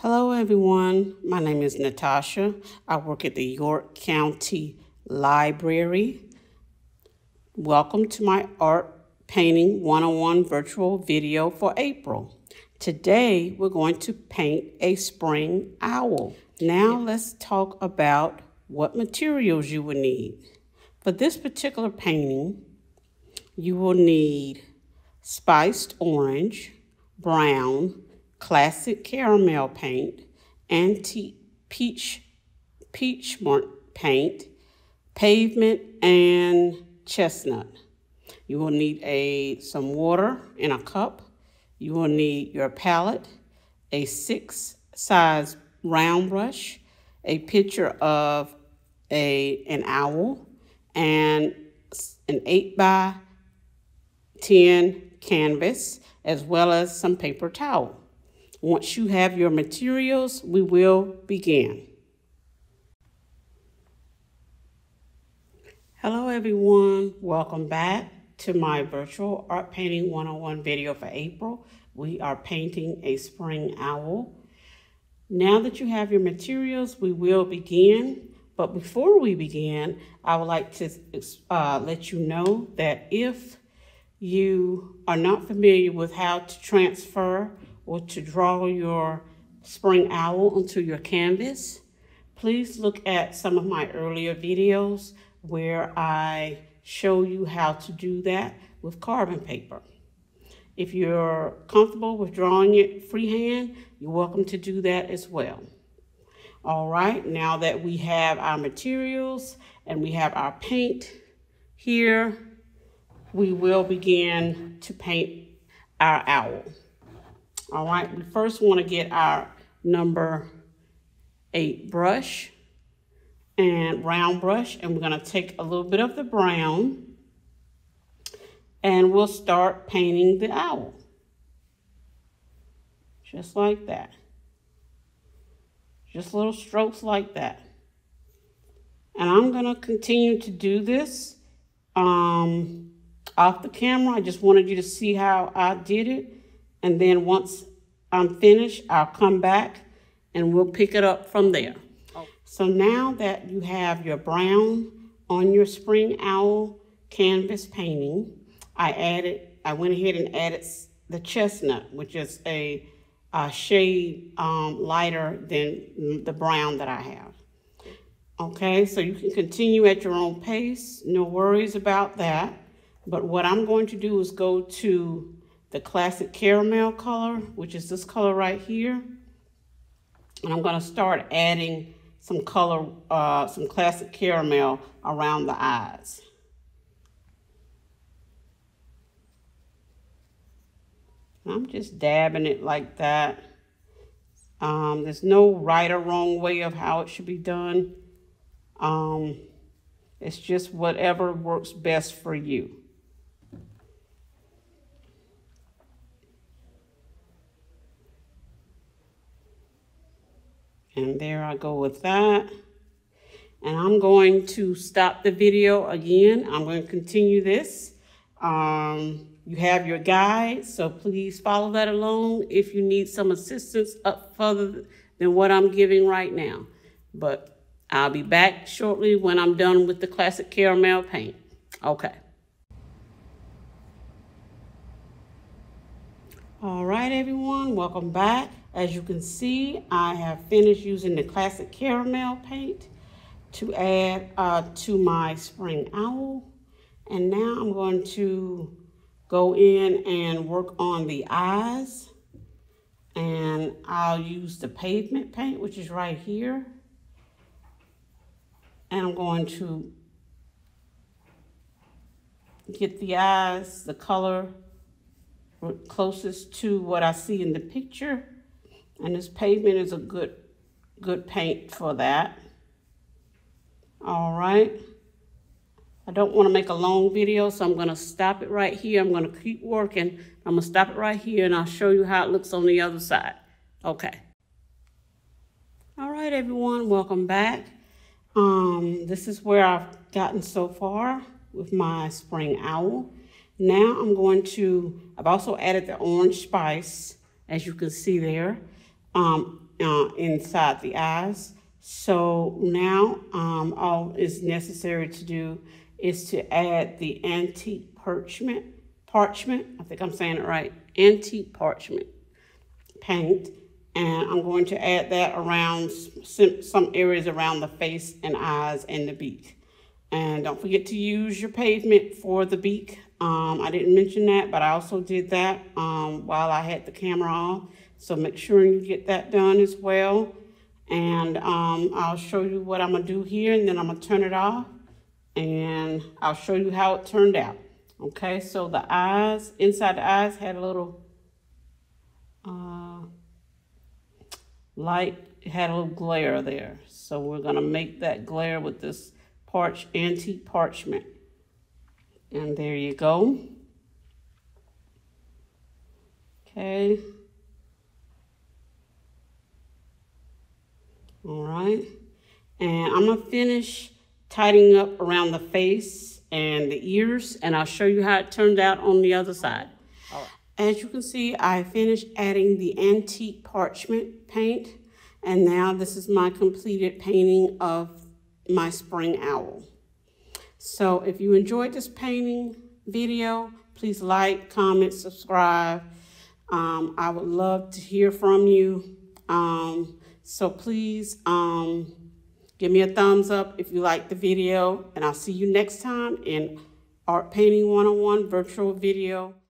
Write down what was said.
Hello everyone, my name is Natasha. I work at the York County Library. Welcome to my Art Painting 101 virtual video for April. Today we're going to paint a spring owl. Now let's talk about what materials you will need. For this particular painting, you will need spiced orange, brown, classic caramel paint, antique peach paint, pavement, and chestnut. You will need some water in a cup. You will need your palette, a 6-size round brush, a picture of an owl, and an 8x10 canvas, as well as some paper towel. Once you have your materials, we will begin. Hello everyone, welcome back to my virtual Art Painting 101 video for April. We are painting a spring owl. Now that you have your materials, we will begin. But before we begin, I would like to let you know that if you are not familiar with how to transfer or to draw your spring owl onto your canvas, please look at some of my earlier videos where I show you how to do that with carbon paper. If you're comfortable with drawing it freehand, you're welcome to do that as well. All right, now that we have our materials and we have our paint here, we will begin to paint our owl. All right, we first want to get our number 8 brush and round brush, and we're going to take a little bit of the brown and we'll start painting the owl. Just like that. Just little strokes like that. And I'm going to continue to do this off the camera. I just wanted you to see how I did it. And then once I'm finished, I'll come back and we'll pick it up from there. So now that you have your brown on your spring owl canvas painting, I went ahead and added the chestnut, which is a shade lighter than the brown that I have. Okay, so you can continue at your own pace. No worries about that. But what I'm going to do is go to the classic caramel color, which is this color right here. And I'm going to start adding some color, some classic caramel around the eyes. I'm just dabbing it like that. There's no right or wrong way of how it should be done. It's just whatever works best for you. And there I go with that. And I'm going to stop the video again. I'm going to continue this. You have your guide, so please follow that along if you need some assistance up further than what I'm giving right now. But I'll be back shortly when I'm done with the classic caramel paint. Okay. All right, everyone, welcome back. As you can see, I have finished using the classic caramel paint to add to my spring owl. And now I'm going to go in and work on the eyes. And I'll use the pavement paint, which is right here. And I'm going to get the eyes, the color closest to what I see in the picture. And this pavement is a good paint for that. All right. I don't want to make a long video, so I'm going to stop it right here. I'm going to keep working. I'm going to stop it right here, and I'll show you how it looks on the other side. Okay. All right, everyone, welcome back. This is where I've gotten so far with my spring owl. Now I've also added the orange spice, as you can see there. inside the eyes. So now all is necessary to do is to add the antique parchment, I think I'm saying it right, antique parchment paint. And I'm going to add that around some areas around the face and eyes and the beak. And don't forget to use your pavement for the beak. I didn't mention that, but I also did that while I had the camera on. So make sure you get that done as well. And I'll show you what I'm going to do here, and then I'm going to turn it off. And I'll show you how it turned out. Okay, so the eyes, inside the eyes had a little light, it had a little glare there. So we're going to make that glare with this antique parchment. And there you go. Okay. All right. And I'm going to finish tidying up around the face and the ears, and I'll show you how it turned out on the other side. All right. As you can see, I finished adding the antique parchment paint, and now this is my completed painting of my spring owl. So if you enjoyed this painting video, please like, comment, subscribe. I would love to hear from you. So please give me a thumbs up if you like the video, and I'll see you next time in Art Painting 101 virtual video.